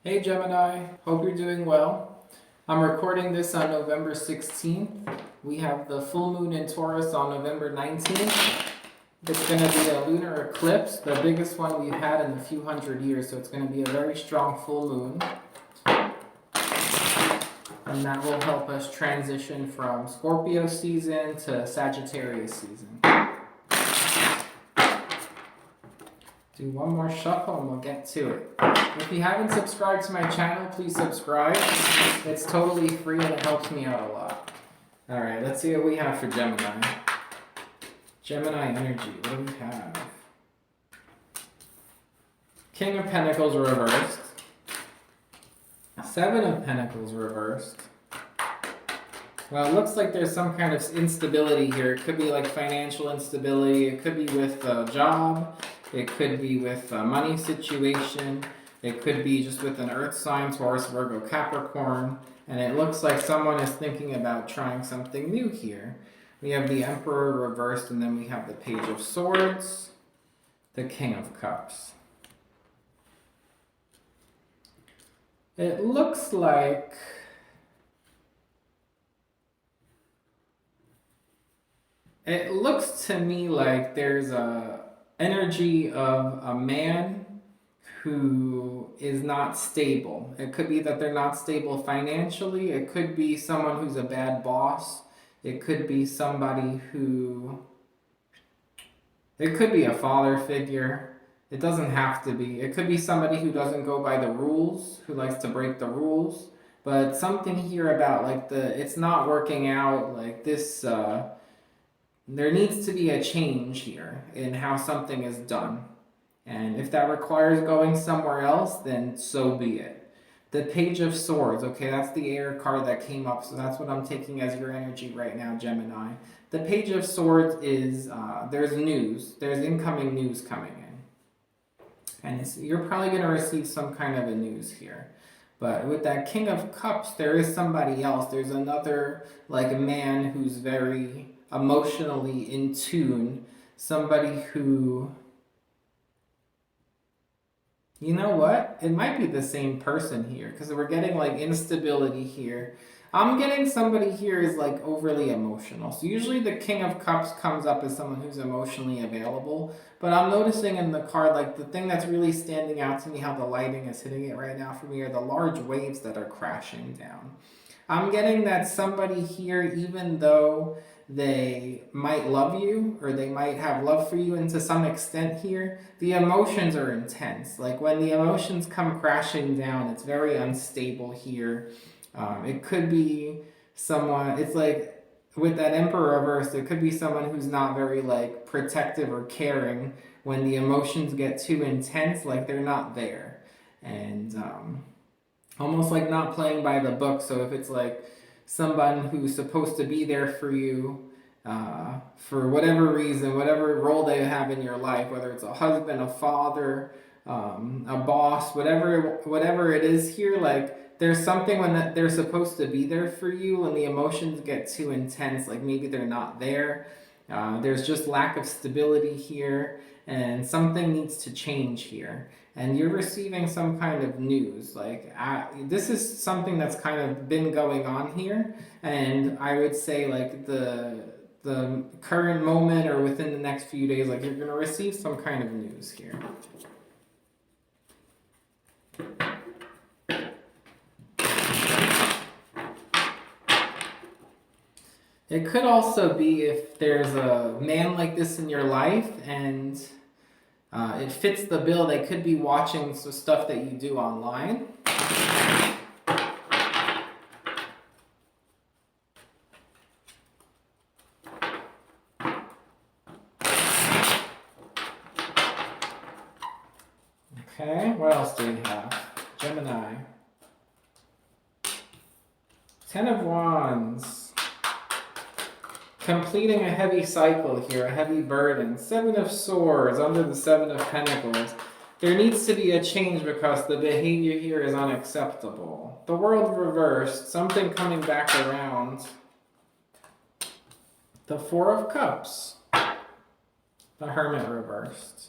Hey Gemini, hope you're doing well. I'm recording this on November 16th. We have the full moon in Taurus on November 19th. It's going to be a lunar eclipse, the biggest one we've had in a few hundred years, so it's going to be a very strong full moon. And that will help us transition from Scorpio season to Sagittarius season. Do one more shuffle and we'll get to it. If you haven't subscribed to my channel, please subscribe. It's totally free and it helps me out a lot. Alright, let's see what we have for Gemini. Gemini energy, what do we have? King of Pentacles reversed. Seven of Pentacles reversed. Well, it looks like there's some kind of instability here. It could be like financial instability. It could be with a job. It could be with a money situation. It could be just with an earth sign, Taurus, Virgo, Capricorn. And it looks like someone is thinking about trying something new here. We have the Emperor reversed, and then we have the Page of Swords, the King of Cups. It looks like it looks to me like there's a energy of a man who is not stable. It could be that they're not stable financially. It could be someone who's a bad boss. It could be somebody who... It could be a father figure. It doesn't have to be. It could be somebody who doesn't go by the rules, who likes to break the rules. But something here about like it's not working out, like this, there needs to be a change here in how something is done. And if that requires going somewhere else, then so be it. The Page of Swords, okay, that's the air card that came up, so that's what I'm taking as your energy right now, Gemini. The Page of Swords is, there's news, there's incoming news coming in. And you're probably going to receive some kind of a news here. But with that King of Cups, there is somebody else. There's another, like, man who's very emotionally in tune. Somebody who... You know what? It might be the same person here because we're getting like instability here. I'm getting somebody here is like overly emotional. So usually the King of Cups comes up as someone who's emotionally available. But I'm noticing in the card, like the thing that's really standing out to me, how the lighting is hitting it right now for me, are the large waves that are crashing down. I'm getting that somebody here, even though they might love you or they might have love for you, and to some extent here, the emotions are intense. Like when the emotions come crashing down, it's very unstable here. It could be someone, it's like with that Emperor reversed, it could be someone who's not very like protective or caring. When the emotions get too intense, like they're not there. And almost like not playing by the book. So if it's like someone who's supposed to be there for you for whatever reason, whatever role they have in your life, whether it's a husband, a father, a boss, whatever it is here, like there's something when they're supposed to be there for you, when the emotions get too intense, like maybe they're not there. There's just lack of stability here, and something needs to change here. And you're receiving some kind of news. Like, this is something that's kind of been going on here, and I would say, like, the current moment or within the next few days, like, you're going to receive some kind of news here. It could also be if there's a man like this in your life and it fits the bill, they could be watching some stuff that you do online. Okay, what else do we have? Gemini. Ten of Wands. Completing a heavy cycle here, a heavy burden. Seven of Swords under the Seven of Pentacles. There needs to be a change because the behavior here is unacceptable. The World reversed, something coming back around. The Four of Cups. The Hermit reversed.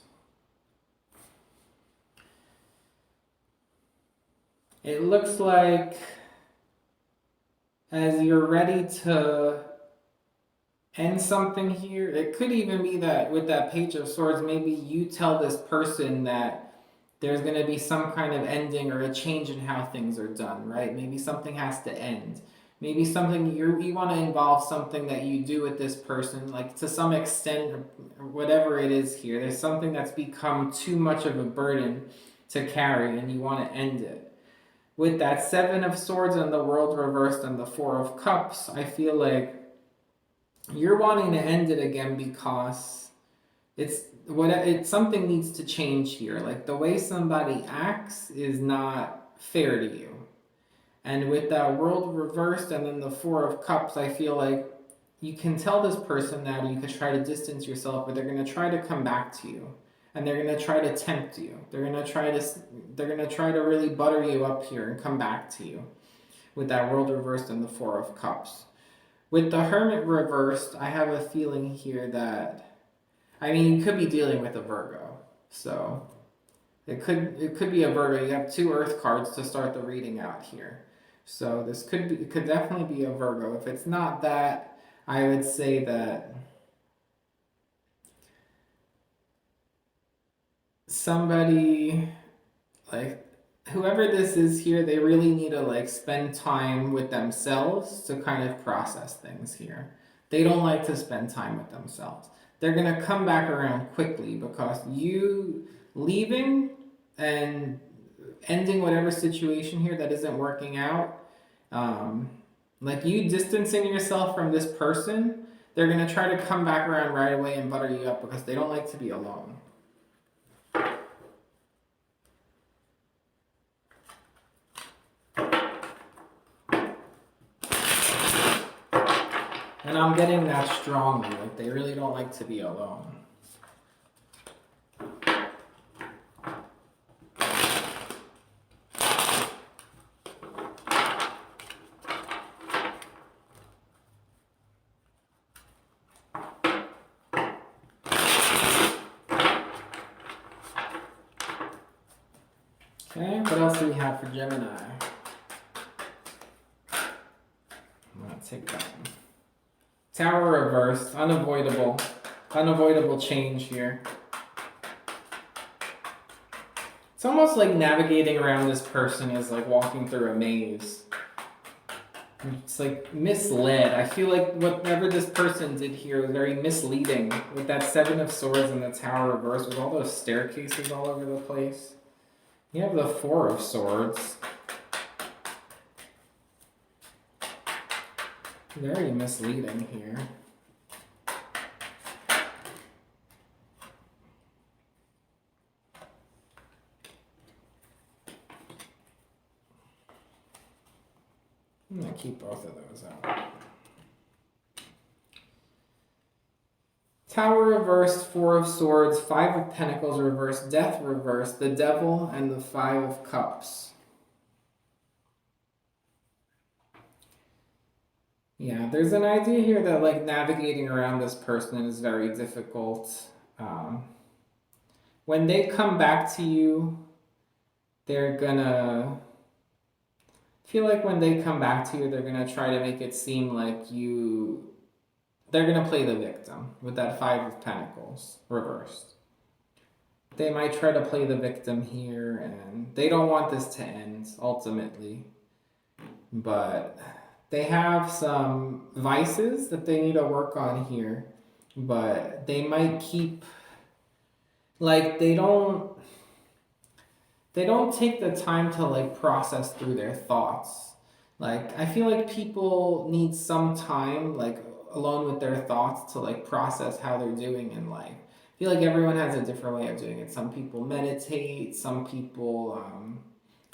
It looks like as you're ready to end something here, it could even be that with that Page of Swords, maybe you tell this person that there's going to be some kind of ending or a change in how things are done, right? Maybe something has to end. Maybe something you want to involve something that you do with this person, like to some extent, or whatever it is here. There's something that's become too much of a burden to carry and you want to end it. With that Seven of Swords and the World reversed and the Four of Cups, I feel like you're wanting to end it again because something needs to change here. Like the way somebody acts is not fair to you. And with that World reversed and then the Four of Cups, I feel like you can tell this person that, or you could try to distance yourself, but they're going to try to come back to you. And they're going to try to tempt you. They're going to try to really butter you up here and come back to you with that World reversed and the Four of Cups. With the Hermit reversed, I have a feeling here that, I mean, you could be dealing with a Virgo. So it could be a Virgo. You have two Earth cards to start the reading out here. So it could definitely be a Virgo. If it's not that, I would say that somebody, like whoever this is here, they really need to like spend time with themselves to kind of process things here. They don't like to spend time with themselves. They're going to come back around quickly because you leaving and ending whatever situation here that isn't working out, um, like you distancing yourself from this person, they're going to try to come back around right away and butter you up because they don't like to be alone. And I'm getting that strongly, like they really don't like to be alone. Okay, what else do we have for Gemini? I'm gonna take that one. Tower reversed, unavoidable change here. It's almost like navigating around this person is like walking through a maze. It's like misled. I feel like whatever this person did here was very misleading with that Seven of Swords and the Tower reversed with all those staircases all over the place. You have the Four of Swords. Very misleading here. I'm going to keep both of those out. Tower reversed, Four of Swords, Five of Pentacles reversed, Death reversed, the Devil, and the Five of Cups. Yeah, there's an idea here that like navigating around this person is very difficult. When they come back to you, they're gonna feel like when they come back to you, they're gonna try to make it seem like they're gonna play the victim with that Five of Pentacles reversed. They might try to play the victim here, and they don't want this to end ultimately, but they have some vices that they need to work on here, but they might keep, like, they don't take the time to like process through their thoughts. Like I feel like people need some time like alone with their thoughts to like process how they're doing in life. I feel like everyone has a different way of doing it. Some people meditate, some people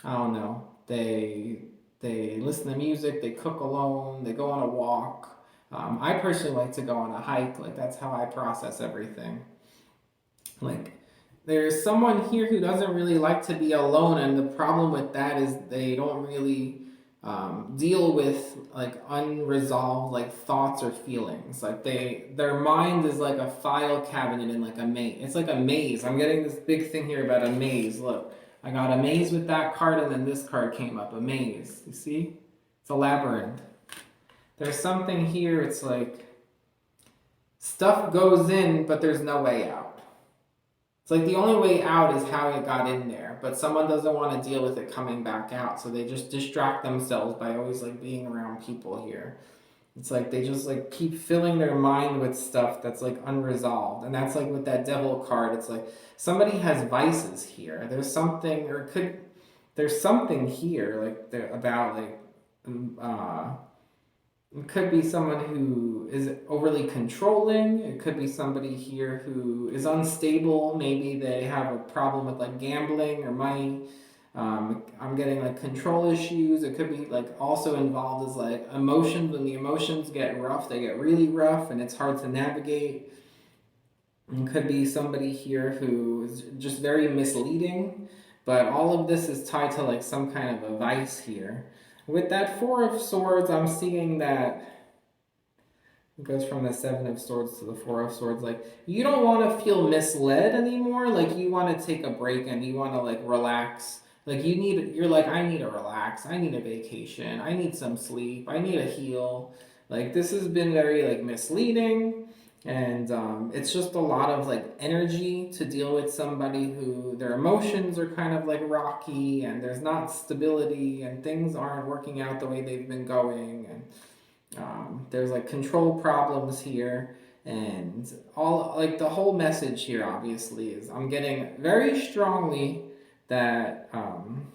I don't know, they listen to music, they cook alone, they go on a walk. I personally like to go on a hike. Like that's how I process everything. Like there's someone here who doesn't really like to be alone, and the problem with that is they don't really deal with like unresolved like thoughts or feelings. Like their mind is like a file cabinet in like a maze. It's like a maze. I'm getting this big thing here about a maze. Look, I got a maze with that card, and then this card came up, a maze. You see? It's a labyrinth. There's something here, it's like stuff goes in, but there's no way out. It's like the only way out is how it got in there, but someone doesn't want to deal with it coming back out, so they just distract themselves by always like being around people here. It's like they just like keep filling their mind with stuff that's like unresolved. And that's like with that devil card, it's like somebody has vices here. There's something, or there's something here like about like it could be someone who is overly controlling. It could be somebody here who is unstable. Maybe they have a problem with like gambling or money. I'm getting like control issues. It could be like also involved as like emotions. When the emotions get rough, they get really rough and it's hard to navigate. It could be somebody here who is just very misleading. But all of this is tied to like some kind of a vice here. With that Four of Swords, I'm seeing that it goes from the Seven of Swords to the Four of Swords. Like, you don't want to feel misled anymore. Like, you want to take a break and you want to, like, relax. Like, you're like, I need to relax. I need a vacation. I need some sleep. I need to heal. Like, this has been very, like, misleading. And it's just a lot of, like, energy to deal with somebody who their emotions are kind of, like, rocky and there's not stability and things aren't working out the way they've been going. And there's like control problems here, and all like the whole message here obviously is I'm getting very strongly that I'm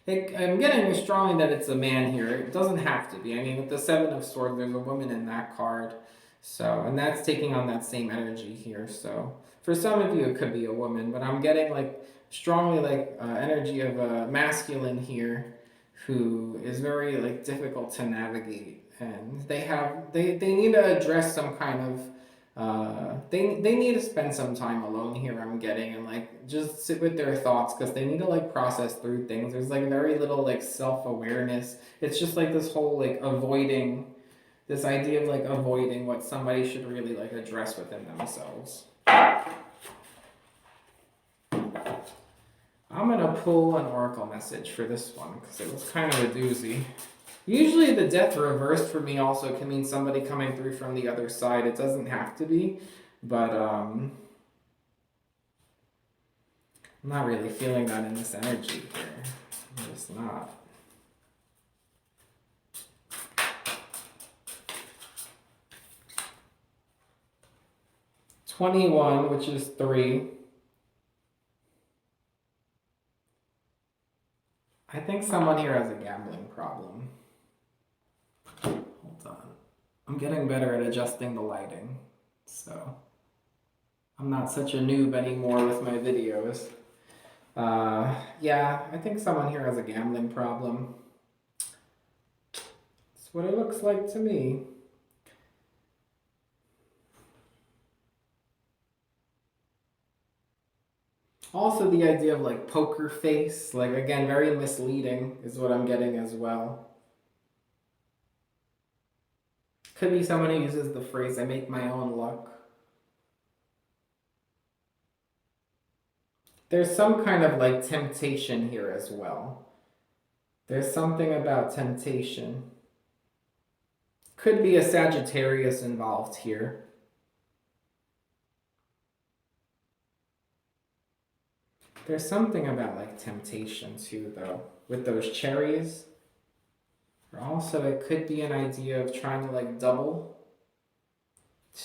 getting strongly that it's a man here. It doesn't have to be. I mean, with the Seven of Swords, there's a woman in that card, so and that's taking on that same energy here. So for some of you, it could be a woman, but I'm getting like strongly like energy of a masculine here who is very like difficult to navigate, and they need to address some kind of they need to spend some time alone here, I'm getting, and like just sit with their thoughts because they need to like process through things. There's like very little like self-awareness. It's just like this whole like avoiding, this idea of like avoiding what somebody should really like address within themselves. I'm going to pull an oracle message for this one because it was kind of a doozy. Usually the death reversed for me also can mean somebody coming through from the other side. It doesn't have to be, but I'm not really feeling that in this energy here. I'm just not. $21, which is 3. I think someone here has a gambling problem. Hold on. I'm getting better at adjusting the lighting, so I'm not such a noob anymore with my videos. Yeah, I think someone here has a gambling problem. That's what it looks like to me. Also, the idea of like poker face, like again, very misleading is what I'm getting as well. Could be someone who uses the phrase, I make my own luck. There's some kind of like temptation here as well. There's something about temptation. Could be a Sagittarius involved here. There's something about like temptation too, though, with those cherries. Or also, it could be an idea of trying to like double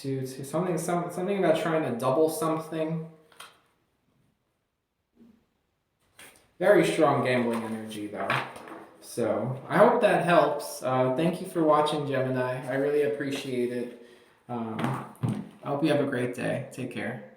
to something about trying to double something. Very strong gambling energy, though. So I hope that helps. Thank you for watching, Gemini. I really appreciate it. I hope you have a great day. Take care.